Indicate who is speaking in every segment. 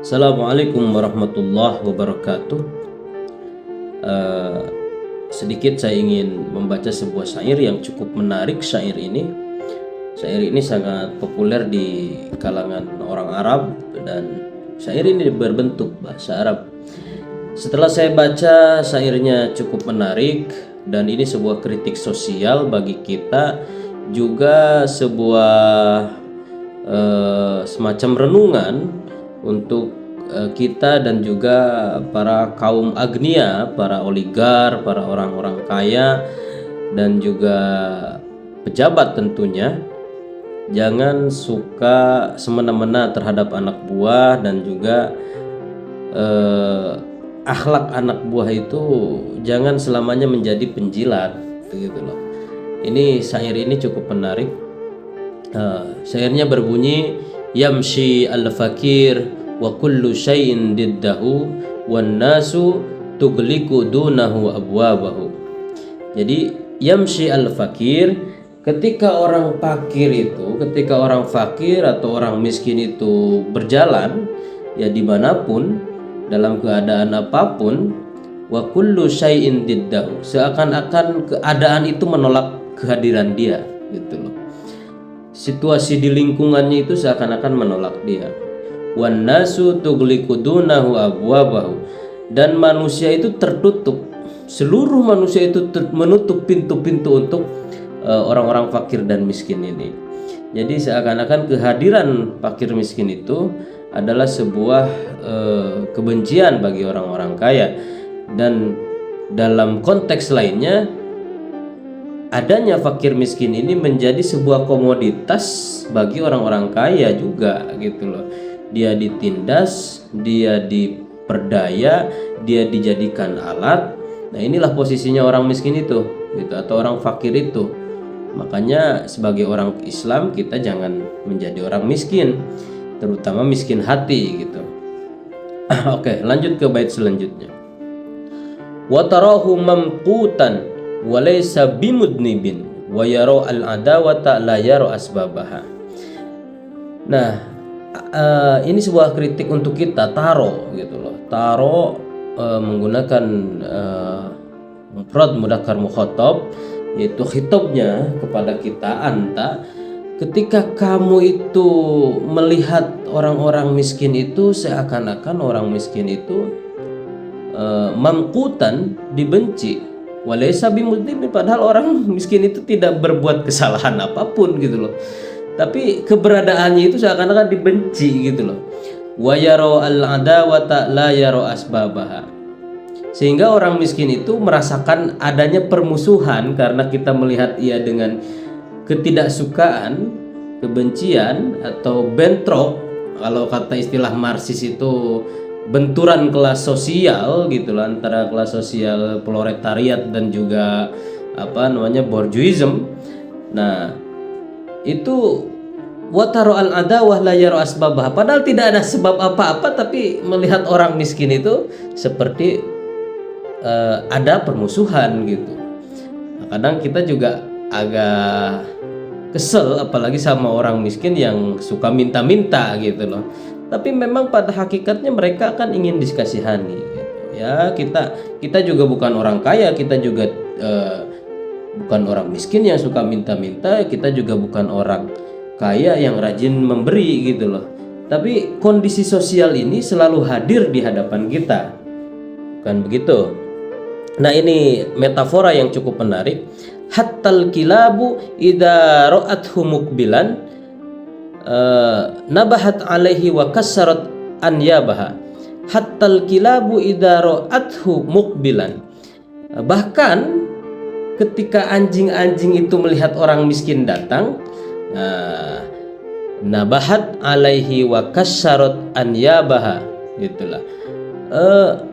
Speaker 1: Assalamualaikum warahmatullahi wabarakatuh. Eh, Sedikit saya ingin membaca sebuah syair yang cukup menarik. Syair ini sangat populer di kalangan orang Arab dan syair ini berbentuk bahasa Arab. Setelah saya baca, syairnya cukup menarik dan ini sebuah kritik sosial bagi kita, juga sebuah semacam renungan untuk kita dan juga para kaum agnia, para oligar, para orang-orang kaya dan juga pejabat tentunya. Jangan suka semena-mena terhadap anak buah dan juga akhlak anak buah itu jangan selamanya menjadi penjilat, begitu loh. Ini syair ini cukup menarik. Syairnya berbunyi, yamshi al-fakir wa kullu syai'in diddahu wan nasu tugliku dunahu abwabahu. Jadi yamshi al-fakir, ketika orang fakir atau orang miskin itu berjalan ya dimanapun dalam keadaan apapun, wa kullu syai'in diddahu, seakan-akan keadaan itu menolak kehadiran dia, gitu loh. Situasi di lingkungannya itu seakan-akan menolak dia. Wan nasu tugliku dunahu abwabahu, dan manusia itu tertutup, seluruh manusia itu menutup pintu-pintu untuk orang-orang fakir dan miskin ini. Jadi seakan-akan kehadiran fakir miskin itu adalah sebuah kebencian bagi orang-orang kaya. Dan dalam konteks lainnya, adanya fakir miskin ini menjadi sebuah komoditas bagi orang-orang kaya juga, gitu loh. Dia ditindas, dia diperdaya, dia dijadikan alat. Nah, inilah posisinya orang miskin itu, gitu, atau orang fakir itu. Makanya sebagai orang Islam kita jangan menjadi orang miskin, terutama miskin hati, gitu. Oke, lanjut ke bait selanjutnya. Wa tarahu mamqutan wa laysa bimudnibin wa yara al-adawata la yara asbabaha. Nah, ini sebuah kritik untuk kita, taro, gitu loh. Taro menggunakan mufrad mudzakkar mukhatab, yaitu khitabnya kepada kita, anta. Ketika kamu itu melihat orang-orang miskin itu seakan-akan orang miskin itu mamqutan, dibenci, walaysa bimudnibin, padahal orang miskin itu tidak berbuat kesalahan apapun, gitu loh. Tapi keberadaannya itu seakan-akan dibenci, gitu loh. Wa yara al-adawata la yara asbabaha, sehingga orang miskin itu merasakan adanya permusuhan karena kita melihat ia dengan ketidaksukaan, kebencian atau bentrok. Kalau kata istilah Marxis itu benturan kelas sosial, gitu loh, antara kelas sosial proletariat dan juga bourgeoism. Nah, itu wataro al adawah la yara asbabah, padahal tidak ada sebab apa-apa, tapi melihat orang miskin itu seperti ada permusuhan, gitu. Nah, kadang kita juga agak kesel apalagi sama orang miskin yang suka minta-minta, gitu loh. Tapi memang pada hakikatnya mereka kan ingin dikasihani, gitu. Ya, kita juga bukan orang kaya, kita juga bukan orang miskin yang suka minta-minta, kita juga bukan orang kaya yang rajin memberi, gitu loh. Tapi kondisi sosial ini selalu hadir di hadapan kita, bukan begitu? Nah, ini metafora yang cukup menarik. Hattal kilabu idza ra'athu muqbilan nabahat alaihi wa kassarat anyabaha. Hattal kilabu idza ra'athu muqbilan, bahkan ketika anjing-anjing itu melihat orang miskin datang, nabahat alaihi wa kassarat anyabaha, gitulah.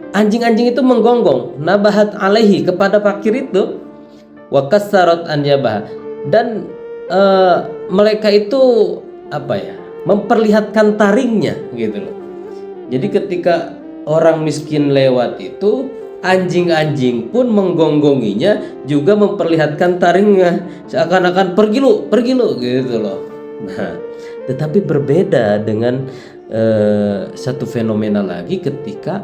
Speaker 1: Anjing-anjing itu menggonggong, nabahat alaihi, kepada fakir itu, wa kassarat anyabaha, dan mereka itu memperlihatkan taringnya, gitu loh. Jadi ketika orang miskin lewat itu, anjing-anjing pun menggonggonginya, juga memperlihatkan taringnya, seakan-akan pergi lu, gitu loh. Nah, tetapi berbeda dengan satu fenomena lagi ketika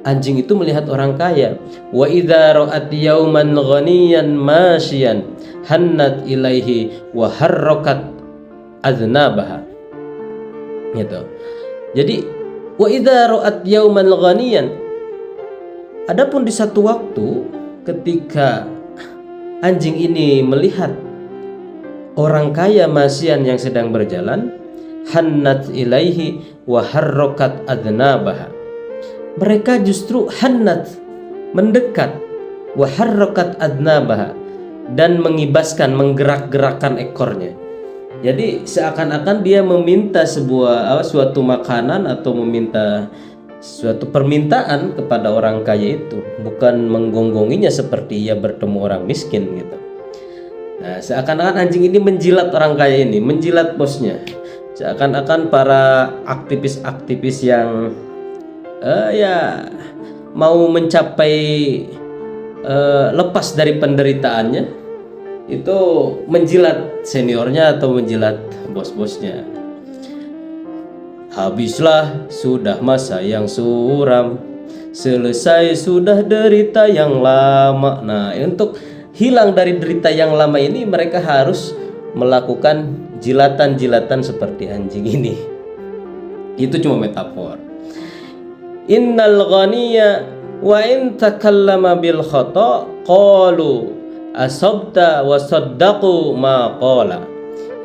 Speaker 1: anjing itu melihat orang kaya. Wa idza ra'at yauman ghaniyan masyian hannat ilaihi wa harrakat aznabaha. Gitu. Jadi wa idza ra'at yauman ghaniyan, adapun di satu waktu ketika anjing ini melihat orang kaya masyian yang sedang berjalan, hannat ilaihi wa harrakat adnabaha, mereka justru hannat, mendekat, wa harrakat adnabaha, dan mengibaskan, menggerak-gerakkan ekornya. Jadi seakan-akan dia meminta suatu makanan atau meminta suatu permintaan kepada orang kaya itu, bukan menggonggonginya seperti ia bertemu orang miskin gitu. Nah, seakan-akan anjing ini menjilat orang kaya ini, menjilat bosnya. Seakan-akan para aktivis-aktivis yang mau mencapai lepas dari penderitaannya itu menjilat seniornya atau menjilat bos-bosnya. Habislah sudah masa yang suram, selesai sudah derita yang lama. Nah, untuk hilang dari derita yang lama ini mereka harus melakukan jilatan-jilatan seperti anjing ini. Itu cuma metafor. Innal ghaniya wa in takallama bil khata qalu asabta wa saddaqu ma qala.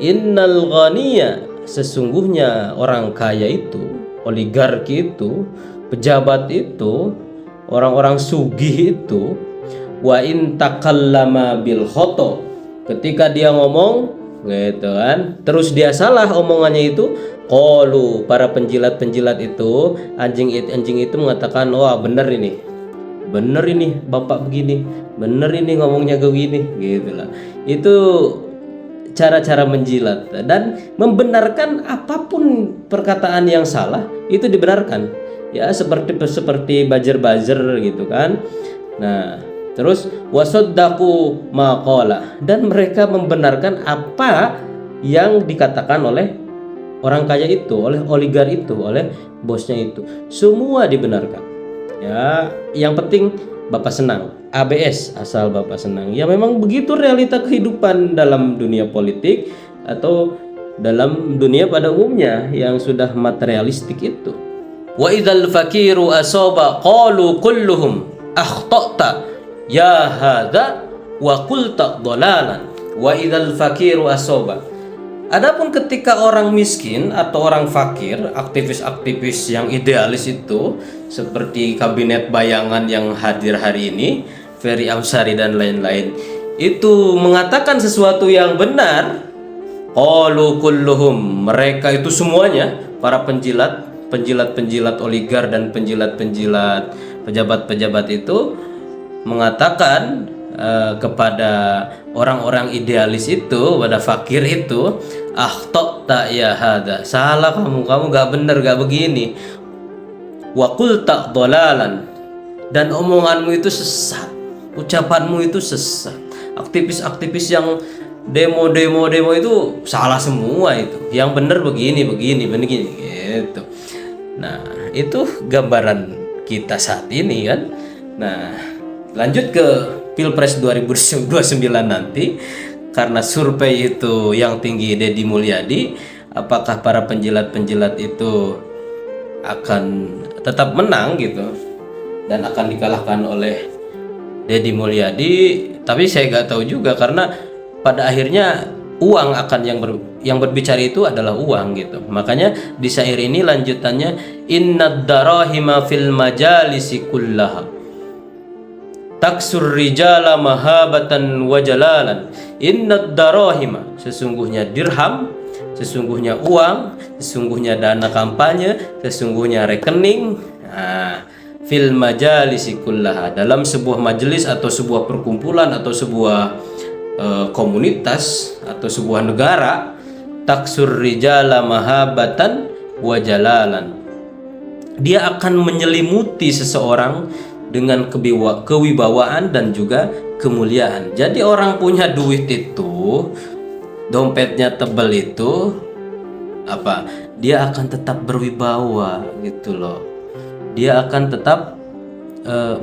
Speaker 1: Innal ghaniya, sesungguhnya orang kaya itu, oligarki itu, pejabat itu, orang-orang sugih itu, wa in takallama bil khata, ketika dia ngomong gitu kan, terus dia salah omongannya itu, qalu, para penjilat-penjilat itu, anjing itu mengatakan, wah bener ini bapak begini, bener ini ngomongnya begini, gitulah. Itu cara-cara menjilat dan membenarkan apapun perkataan yang salah itu dibenarkan, ya seperti buzzer gitu kan. Nah, terus wasaddaqu maqala, dan mereka membenarkan apa yang dikatakan oleh orang kaya itu, oleh oligar itu, oleh bosnya itu, semua dibenarkan. Ya, yang penting Bapak senang, ABS, asal Bapak senang. Ya memang begitu realita kehidupan dalam dunia politik atau dalam dunia pada umumnya yang sudah materialistik itu. Wa idzal fakiru asaba qalu kulluhum akhta'ta ya hadza wa qulta dhalalan. Wa idzal fakiru asaba, adapun ketika orang miskin atau orang fakir, aktivis-aktivis yang idealis itu seperti kabinet bayangan yang hadir hari ini, Ferry Amsari dan lain-lain, itu mengatakan sesuatu yang benar, qalu kulluhum, mereka itu semuanya, para penjilat oligar dan penjilat pejabat-pejabat itu mengatakan kepada orang-orang idealis itu, pada fakir itu, akhta'ta ya hada, salah kamu gak bener, gak begini, wa qulta dhalalan, dan omonganmu itu sesat, ucapanmu itu sesat. Aktivis-aktivis yang demo itu salah semua, itu yang bener begini gitu. Nah, itu gambaran kita saat ini kan. Nah, lanjut ke Pilpres 2029 nanti, karena survei itu yang tinggi Deddy Mulyadi, apakah para penjilat-penjilat itu akan tetap menang gitu dan akan dikalahkan oleh Deddy Mulyadi? Tapi saya nggak tahu juga, karena pada akhirnya uang akan yang berbicara itu adalah uang gitu. Makanya di syair ini lanjutannya, innad darahima fil majalisi kullaha taksur rijala mahabatan wa jalalan. Innad darahima, sesungguhnya dirham, sesungguhnya uang, sesungguhnya dana kampanye, sesungguhnya rekening, fil majalisi kullaha, dalam sebuah majelis atau sebuah perkumpulan atau sebuah komunitas atau sebuah negara, taksur rijala mahabatan wa jalalan, dia akan menyelimuti seseorang dengan kewibawaan dan juga kemuliaan. Jadi orang punya duit itu, dompetnya tebal itu, dia akan tetap berwibawa gitu loh. Dia akan tetap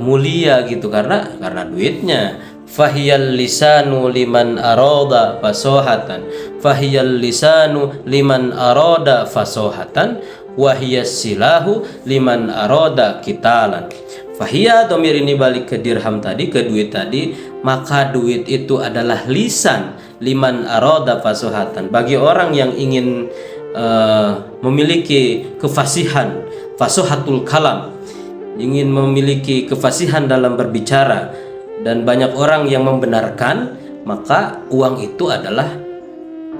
Speaker 1: mulia gitu karena duitnya. Fahiyal lisanu liman arada fasohatan, fahiyal lisanu liman arada fasohatan, wahiyas silahu liman arada kitalan. Fahiyah domir ini balik ke dirham tadi, ke duit tadi, maka duit itu adalah lisan liman arada fasohatan, bagi orang yang ingin memiliki kefasihan, fasohatul kalam, ingin memiliki kefasihan dalam berbicara, dan banyak orang yang membenarkan, maka uang itu adalah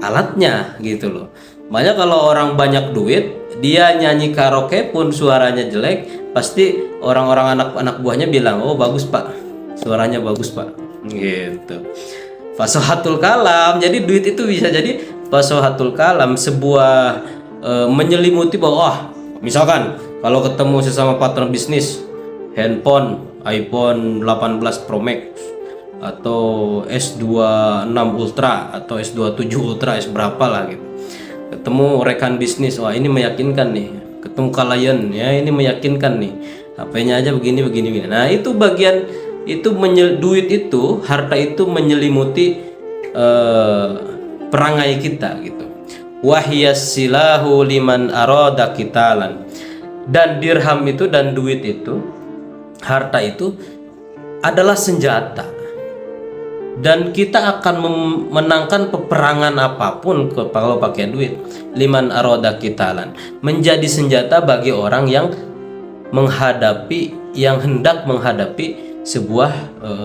Speaker 1: alatnya gitu loh. Makanya kalau orang banyak duit, dia nyanyi karaoke pun suaranya jelek, pasti orang-orang anak buahnya bilang, oh bagus pak, suaranya bagus pak, gitu. Fasohatul kalam, jadi duit itu bisa jadi fasohatul kalam, sebuah menyelimuti bahwa misalkan kalau ketemu sesama partner bisnis, handphone iPhone 18 Pro Max atau S26 Ultra atau S27 Ultra, S berapa lah gitu, ketemu rekan bisnis, wah ini meyakinkan nih, ketemu klien ya ini meyakinkan nih, HP-nya aja begini. Nah itu bagian itu duit itu, harta itu menyelimuti perangai kita gitu. Wahiyas silahu liman arada kitalan, dan dirham itu dan duit itu, harta itu adalah senjata, dan kita akan memenangkan peperangan apapun kalau pakai duit. Liman aroda kitalan, menjadi senjata bagi orang yang hendak menghadapi sebuah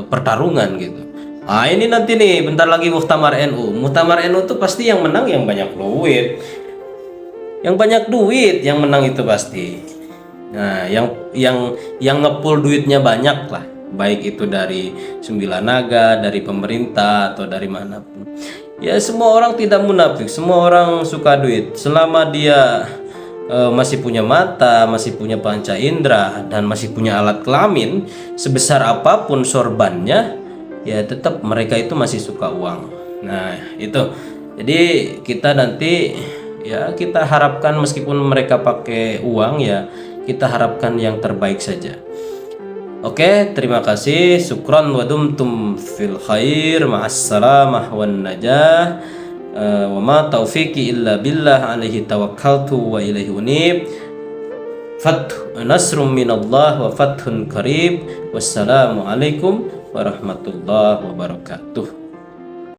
Speaker 1: pertarungan gitu. Nah ini nanti nih bentar lagi Muktamar NU. Muktamar NU tuh pasti yang menang yang banyak duit, yang menang itu pasti. Nah, yang ngepul duitnya banyak lah, baik itu dari Sembilan Naga, dari pemerintah atau dari manapun. Ya semua orang tidak munafik, semua orang suka duit selama dia masih punya mata, masih punya panca indera, dan masih punya alat kelamin. Sebesar apapun sorbannya, ya tetap mereka itu masih suka uang. Nah itu, jadi kita nanti ya kita harapkan meskipun mereka pakai uang, ya kita harapkan yang terbaik saja. Oke, terima kasih. Syukran wa dumtum fil khair. Ma'assalamah wan najah. Wa ma taufiqi illa billah, alaihi tawakkaltu wa ilaihi unib. Nasrum minallah wa fathun qarib. Wassalamu alaikum warahmatullahi wabarakatuh.